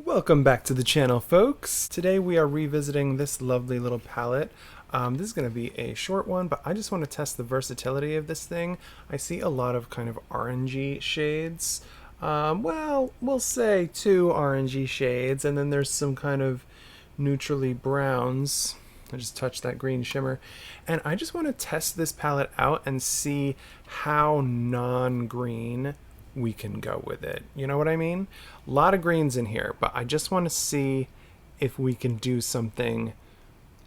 Welcome back to the channel, folks. Today we are revisiting this lovely little palette. This is going to be a short one, but I just want to test the versatility of this thing. I see a lot of kind of orangey shades. Well, we'll say two orangey shades, and then there's some kind of neutrally browns. I just touched that green shimmer. And I just want to test this palette out and see how non-green we can go with it. You know what I mean? A lot of greens in here, but I just want to see if we can do something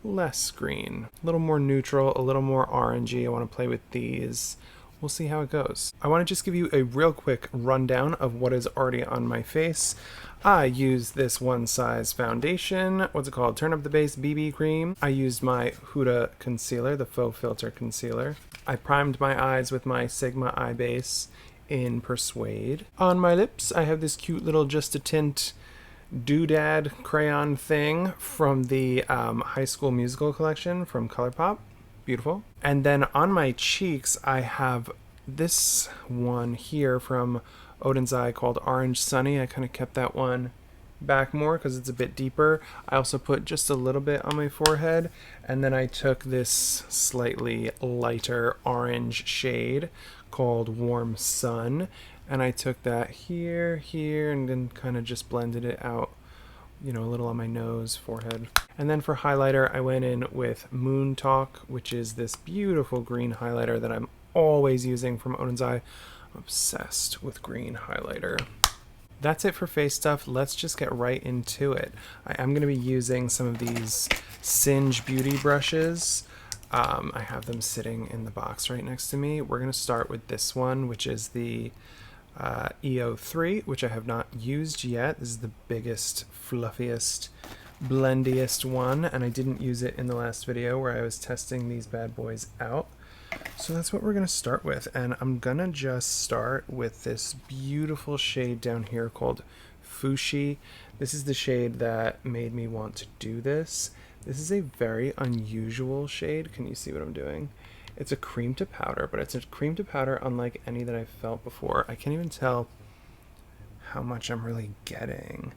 less green. A little more neutral, a little more orangey. I want to play with these. We'll see how it goes. I want to just give you a real quick rundown of what is already on my face. I used this one size foundation. What's it called? Turn Up the Base BB Cream. I used my Huda concealer, the faux filter concealer. I primed my eyes with my Sigma eye base in Persuade. On my lips, I have this cute little Just a Tint doodad crayon thing from the High School Musical collection from ColourPop. Beautiful. And then on my cheeks, I have this one here from Odin's Eye called Orange Sunny. I kind of kept that one back more because it's a bit deeper. I also put just a little bit on my forehead, and then I took this slightly lighter orange shade called Warm Sun, and I took that here, and then kind of just blended it out, you know, a little on my nose, forehead. And then for highlighter, I went in with Moon Talk, which is this beautiful green highlighter that I'm always using from Odin's Eye. I'm obsessed with green highlighter. That's it for face stuff. Let's just get right into it. I am going to be using some of these Singe beauty brushes. I have them sitting in the box right next to me. We're going to start with this one, which is the EO3, which I have not used yet. This is the biggest, fluffiest, blendiest one, and I didn't use it in the last video where I was testing these bad boys out. So that's what we're going to start with, and I'm going to just start with this beautiful shade down here called Fushi. This is the shade that made me want to do this. This is a very unusual shade. Can you see what I'm doing? It's a cream to powder, but it's a cream to powder unlike any that I've felt before. I can't even tell how much I'm really getting.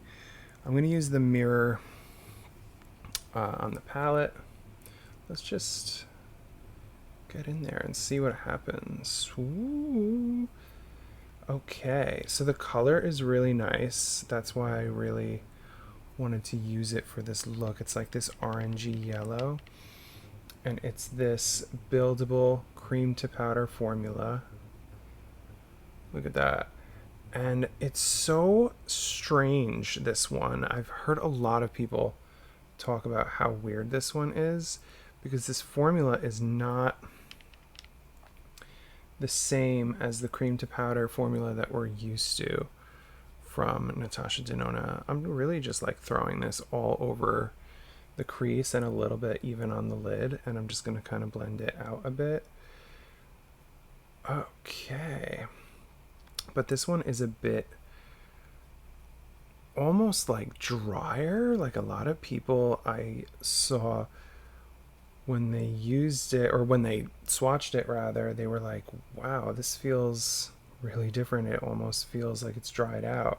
I'm going to use the mirror on the palette. Let's just get in there and see what happens. Ooh. Okay, so the color is really nice. That's why I really wanted to use it for this look. It's like this orangey yellow, and it's this buildable cream to powder formula. Look at that. And it's so strange, this one. I've heard a lot of people talk about how weird this one is, because this formula is not the same as the cream to powder formula that we're used to from Natasha Denona. I'm really just like throwing this all over the crease and a little bit even on the lid, and I'm just going to kind of blend it out a bit. Okay, but this one is a bit almost like drier. Like a lot of people I saw when they used it, or when they swatched it rather, they were like, wow, this feels really different. It almost feels like it's dried out.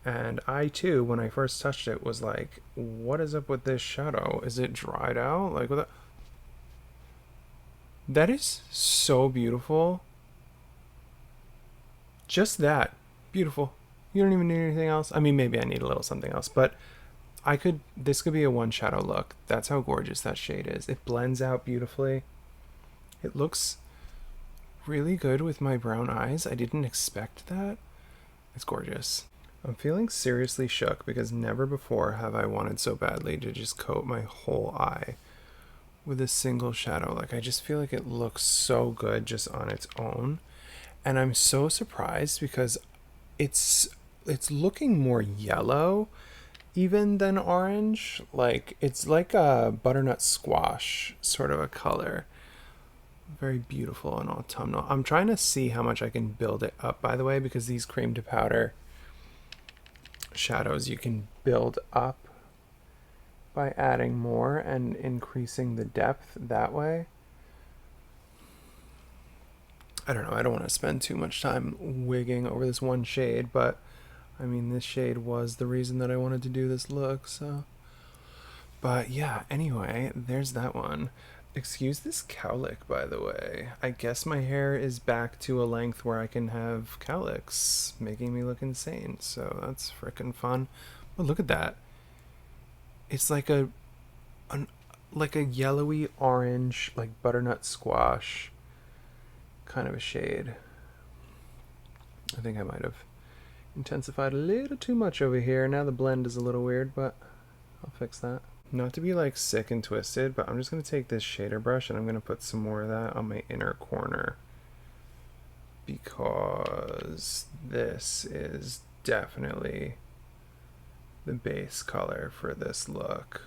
And I too, when I first touched it, was like, what is up with this shadow? Is it dried out? Like, what? That is so beautiful. Just that. Beautiful. You don't even need anything else. I mean, maybe I need a little something else, but this could be a one shadow look. That's how gorgeous that shade is. It blends out beautifully. It looks really good with my brown eyes. I didn't expect that. It's gorgeous. I'm feeling seriously shook because never before have I wanted so badly to just coat my whole eye with a single shadow. Like, I just feel like it looks so good just on its own. And I'm so surprised because it's looking more yellow even than orange. Like, it's like a butternut squash sort of a color. Very beautiful and autumnal. I'm trying to see how much I can build it up, by the way, because these cream to powder shadows you can build up by adding more and increasing the depth that way. I don't know, I don't want to spend too much time wigging over this one shade, but I mean, this shade was the reason that I wanted to do this look, so. But yeah, anyway, there's that one. Excuse this cowlick, by the way. I guess my hair is back to a length where I can have cowlicks, making me look insane. So that's frickin' fun. But look at that. It's like an like a yellowy orange, like butternut squash kind of a shade. I think I might have intensified a little too much over here. Now the blend is a little weird, but I'll fix that. Not to be like sick and twisted, but I'm just going to take this shader brush and I'm going to put some more of that on my inner corner, because this is definitely the base color for this look,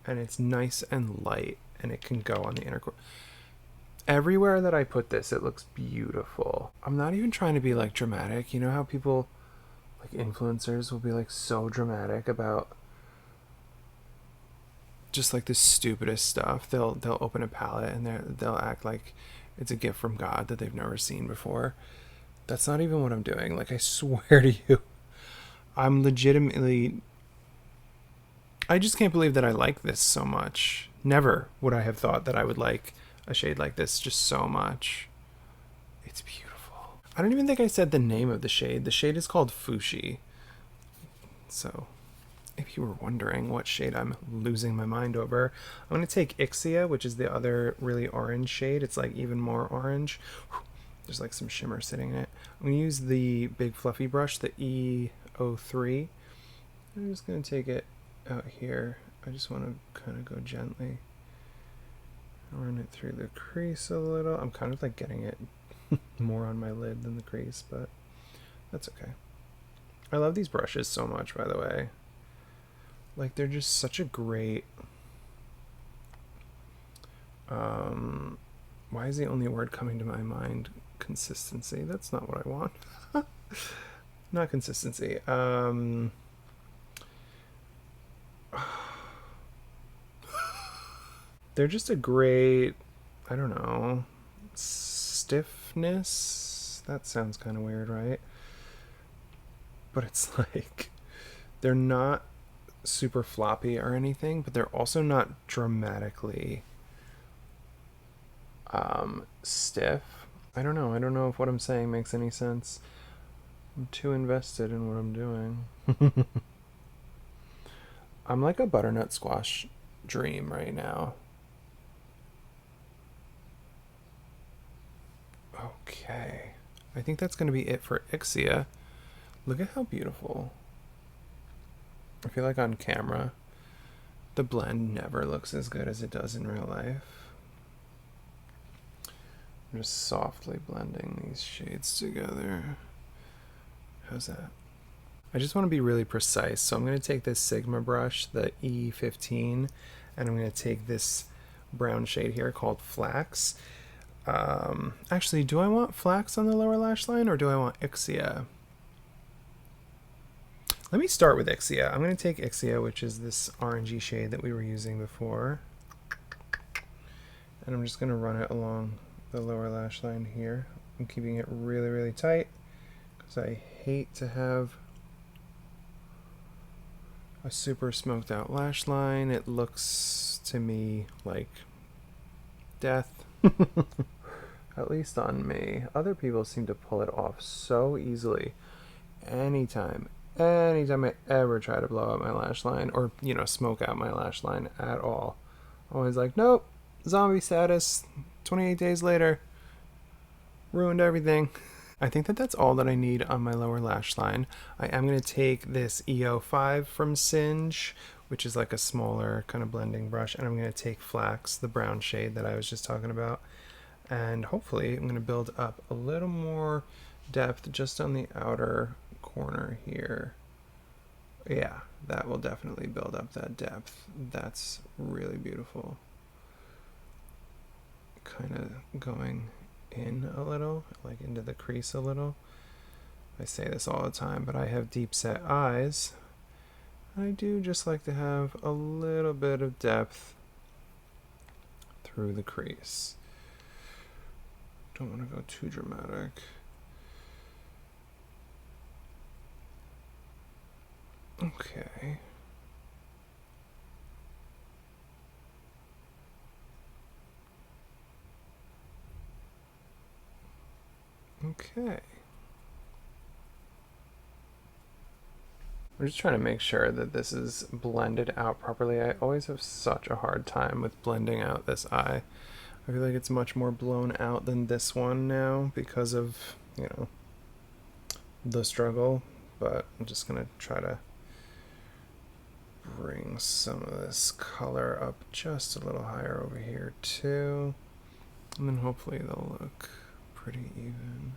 and it's nice and light, and it can go on the inner corner. Everywhere that I put this, it looks beautiful. I'm not even trying to be like dramatic. You know how people, like influencers, will be like so dramatic about just like the stupidest stuff. They'll open a palette and they'll act like it's a gift from God that they've never seen before. That's not even what I'm doing. Like, I swear to you, I'm legitimately, I just can't believe that I like this so much. Never would I have thought that I would like a shade like this just so much. It's beautiful. I don't even think I said the name of the shade. The shade is called Fushi. So if you were wondering what shade I'm losing my mind over, I'm going to take Ixia, which is the other really orange shade. It's like even more orange. There's like some shimmer sitting in it. I'm going to use the big fluffy brush, the E03. I'm just going to take it out here. I just want to kind of go gently. Run it through the crease a little. I'm kind of like getting it more on my lid than the crease, but that's okay. I love these brushes so much, by the way. Like, they're just such a great, why is the only word coming to my mind consistency? That's not what I want. Not consistency. They're just a great, I don't know, stiffness. That sounds kind of weird, right? But it's like, they're not super floppy or anything, but they're also not dramatically stiff. I don't know if what I'm saying makes any sense. I'm too invested in what I'm doing. I'm like a butternut squash dream right now. Okay, I think that's going to be it for Ixia. Look at how beautiful. I feel like on camera the blend never looks as good as it does in real life. I'm just softly blending these shades together. How's that? I just want to be really precise, so I'm going to take this Sigma brush, the E15, and I'm going to take this brown shade here called Flax. Actually, do I want Flax on the lower lash line, or do I want Ixia? Let me start with Ixia. I'm going to take Ixia, which is this orangey shade that we were using before, and I'm just going to run it along the lower lash line here. I'm keeping it really, really tight because I hate to have a super smoked out lash line. It looks to me like death. At least on me. Other people seem to pull it off so easily. Anytime I ever try to blow out my lash line, or, you know, smoke out my lash line at all, always like, nope, zombie status, 28 days later, ruined everything. I think that that's all that I need on my lower lash line. I am going to take this EO5 from Singe, which is like a smaller kind of blending brush, and I'm going to take Flax, the brown shade that I was just talking about, and hopefully I'm going to build up a little more depth just on the outer corner here. Yeah, that will definitely build up that depth. That's really beautiful. Kind of going in a little, like into the crease a little. I say this all the time, but I have deep set eyes. I do just like to have a little bit of depth through the crease. Don't want to go too dramatic. Okay. Okay. I'm just trying to make sure that this is blended out properly. I always have such a hard time with blending out this eye. I feel like it's much more blown out than this one now because of, the struggle. But I'm just going to try to bring some of this color up just a little higher over here too. And then hopefully they'll look pretty even.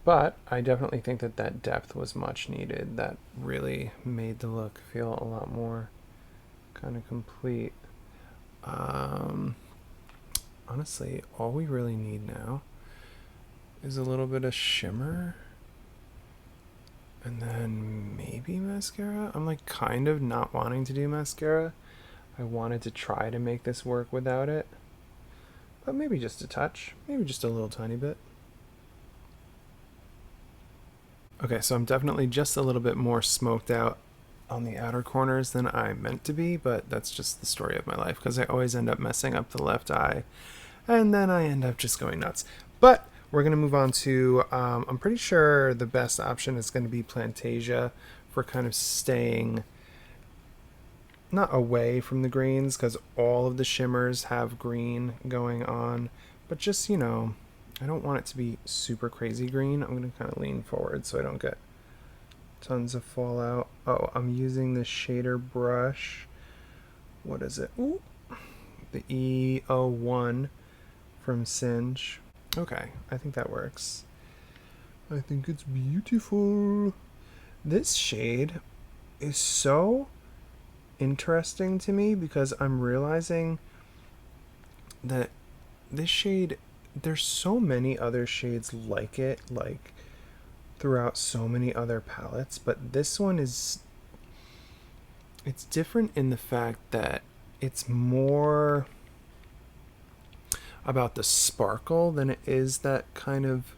But I definitely think that that depth was much needed. That really made the look feel a lot more kind of complete. Honestly, all we really need now is a little bit of shimmer. And then maybe mascara? I'm like kind of not wanting to do mascara. I wanted to try to make this work without it. But maybe just a touch. Maybe just a little tiny bit. Okay, so I'm definitely just a little bit more smoked out on the outer corners than I meant to be, but that's just the story of my life because I always end up messing up the left eye and then I end up just going nuts. But we're going to move on to, I'm pretty sure the best option is going to be Plantasia for kind of staying not away from the greens because all of the shimmers have green going on, but just, I don't want it to be super crazy green. I'm going to kind of lean forward so I don't get tons of fallout. Oh, I'm using the shader brush. What is it? Ooh, the E01 from Singe. Okay, I think that works. I think it's beautiful. This shade is so interesting to me because I'm realizing that this shade, there's so many other shades like it, like throughout so many other palettes, but this one it's different in the fact that it's more about the sparkle than it is that kind of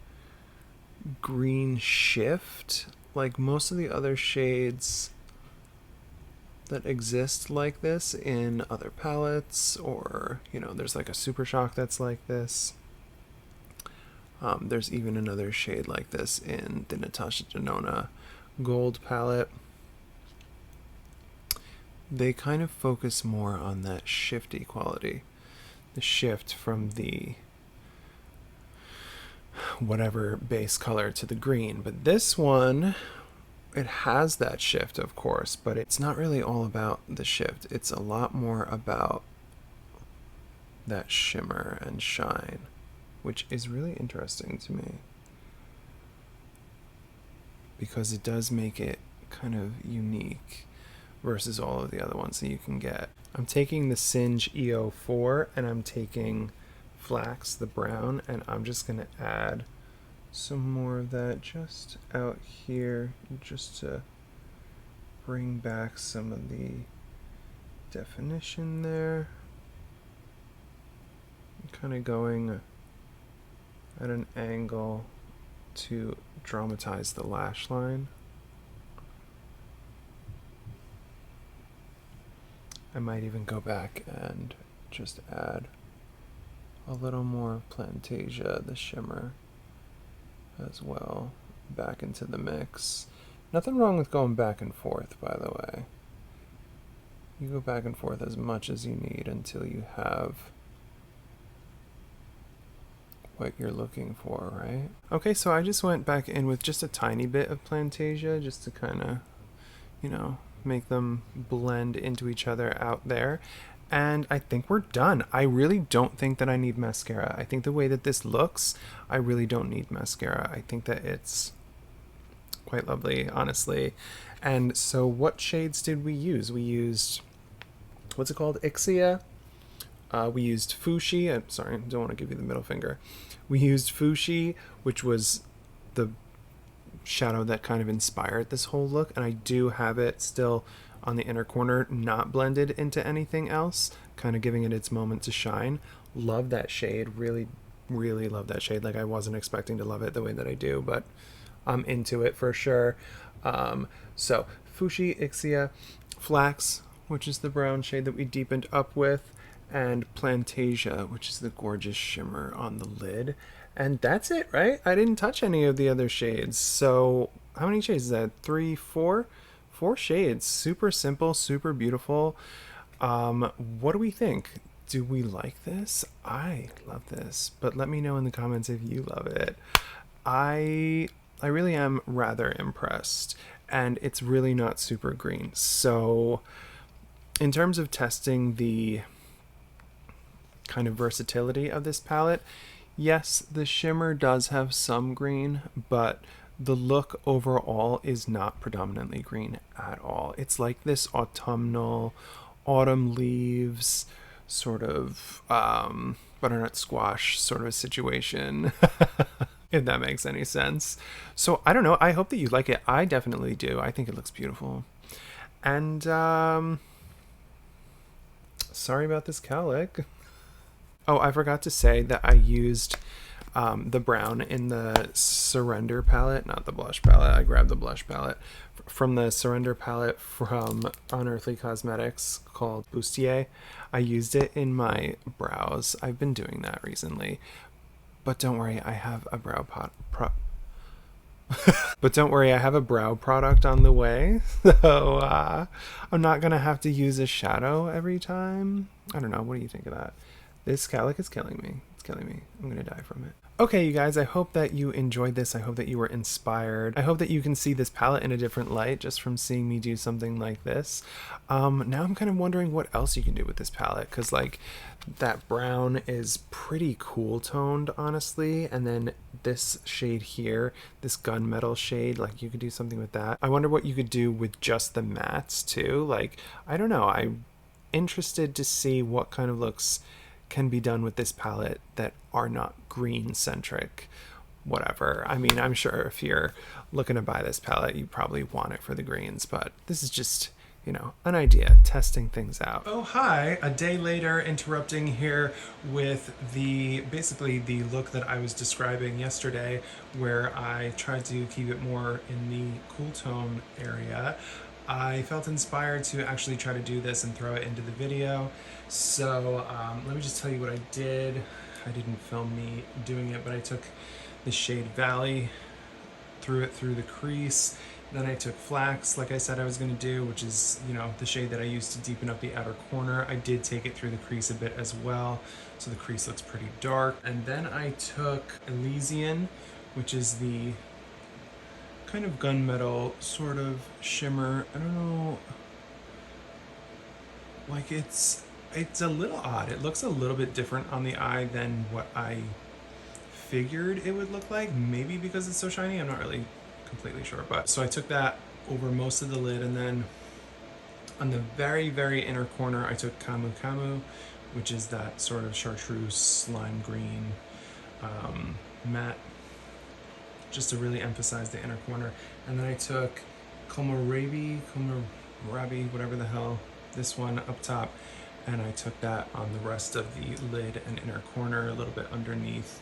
green shift. Like most of the other shades that exist like this in other palettes, or there's like a Super Shock that's like this. There's even another shade like this in the Natasha Denona Gold palette. They kind of focus more on that shifty quality, the shift from the whatever base color to the green. But this one, it has that shift, of course, but it's not really all about the shift. It's a lot more about that shimmer and shine, which is really interesting to me because it does make it kind of unique versus all of the other ones that you can get. I'm taking the Singe EO4 and I'm taking Flax, the brown, and I'm just going to add some more of that just out here just to bring back some of the definition there. I'm kind of going at an angle to dramatize the lash line. I might even go back and just add a little more Plantasia, the shimmer, as well, back into the mix. Nothing wrong with going back and forth, by the way. You go back and forth as much as you need until you have what you're looking for, right? Okay, so I just went back in with just a tiny bit of Plantasia just to kind of, make them blend into each other out there. And I think we're done. I really don't think that I need mascara. I think the way that this looks, I really don't need mascara. I think that it's quite lovely, honestly. And so what shades did we use? We used, what's it called? Ixia. We used Fushi. I'm sorry, I don't want to give you the middle finger. We used Fushi, which was the shadow that kind of inspired this whole look, and I do have it still on the inner corner, not blended into anything else, kind of giving it its moment to shine. Love that shade. Really, really love that shade. Like, I wasn't expecting to love it the way that I do, but I'm into it for sure. So Fuchsia, Ixia, Flax, which is the brown shade that we deepened up with, and Plantasia, which is the gorgeous shimmer on the lid. And that's it, right? I didn't touch any of the other shades. So how many shades is that? 3, 4? 4 shades. Super simple, super beautiful. What do we think? Do we like this? I love this, but let me know in the comments if you love it. I really am rather impressed, and it's really not super green. So in terms of testing the kind of versatility of this palette, yes, the shimmer does have some green, but the look overall is not predominantly green at all. It's like this autumnal, autumn leaves sort of butternut squash sort of a situation. If that makes any sense. So I don't know, I hope that you like it. I definitely do. I think it looks beautiful. And sorry about this cowlick. Oh, I forgot to say that I used the brown in the Surrender palette, not the blush palette. I grabbed the blush palette from the Surrender palette from Unearthly Cosmetics called Bustier. I used it in my brows. I've been doing that recently. But don't worry, I have a brow but don't worry, I have a brow product on the way. So I'm not gonna have to use a shadow every time. I don't know, what do you think of that? This cowlick is killing me. It's killing me. I'm gonna die from it. Okay, you guys, I hope that you enjoyed this. I hope that you were inspired. I hope that you can see this palette in a different light just from seeing me do something like this. Now I'm kind of wondering what else you can do with this palette, because like that brown is pretty cool toned, honestly, and then this shade here, this gunmetal shade, like you could do something with that. I wonder what you could do with just the mattes too. Like, I don't know, I'm interested to see what kind of looks can be done with this palette that are not green centric. Whatever. I mean, I'm sure if you're looking to buy this palette, you probably want it for the greens, but this is just, you know, an idea, testing things out. Oh, hi, a day later, interrupting here with basically the look that I was describing yesterday, where I tried to keep it more in the cool tone area. I felt inspired to actually try to do this and throw it into the video. So let me just tell you what I did. I didn't film me doing it, but I took the shade Valley, threw it through the crease. Then I took Flax, like I said I was going to do, which is, you know, the shade that I used to deepen up the outer corner. I did take it through the crease a bit as well, so the crease looks pretty dark. And then I took Elysian, which is the kind of gunmetal sort of shimmer. I don't know, like it's a little odd. It looks a little bit different on the eye than what I figured it would look like, maybe because it's so shiny. I'm not really completely sure, but so I took that over most of the lid, and then on the very, very inner corner I took Camu Camu, which is that sort of chartreuse lime green matte, just to really emphasize the inner corner. And then I took Kohlrabi, whatever the hell, this one up top, and I took that on the rest of the lid and inner corner, a little bit underneath.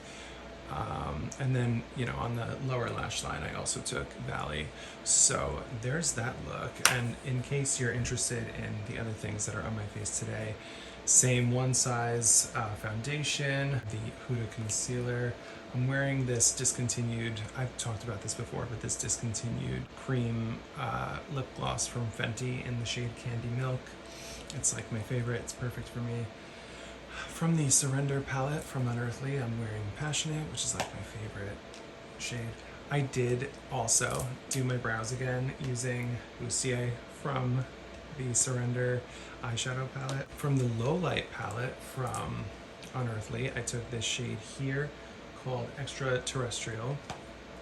And then, you know, on the lower lash line, I also took Valley. So there's that look. And in case you're interested in the other things that are on my face today, same one size foundation, the Huda concealer. I'm wearing this discontinued, I've talked about this before, but this discontinued cream lip gloss from Fenty in the shade Candy Milk. It's like my favorite, it's perfect for me. From the Surrender palette from Unearthly, I'm wearing Passionate, which is like my favorite shade. I did also do my brows again using Bustier from the Surrender eyeshadow palette. From the Low Light palette from Unearthly, I took this shade here called Extraterrestrial,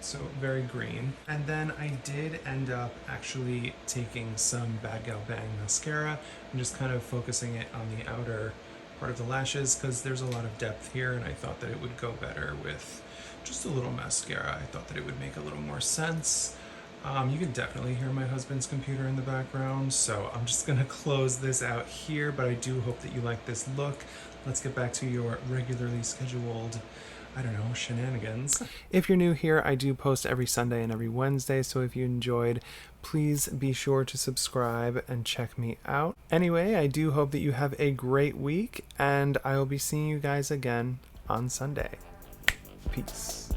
so very green. And then I did end up actually taking some Bad Gal Bang mascara and just kind of focusing it on the outer part of the lashes, because there's a lot of depth here, and I thought that it would go better with just a little mascara. I thought that it would make a little more sense. You can definitely hear my husband's computer in the background, so I'm just gonna close this out here, but I do hope that you like this look. Let's get back to your regularly scheduled I don't know, shenanigans. If you're new here, I do post every Sunday and every Wednesday, so if you enjoyed, please be sure to subscribe and check me out. Anyway, I do hope that you have a great week, and I will be seeing you guys again on Sunday. Peace.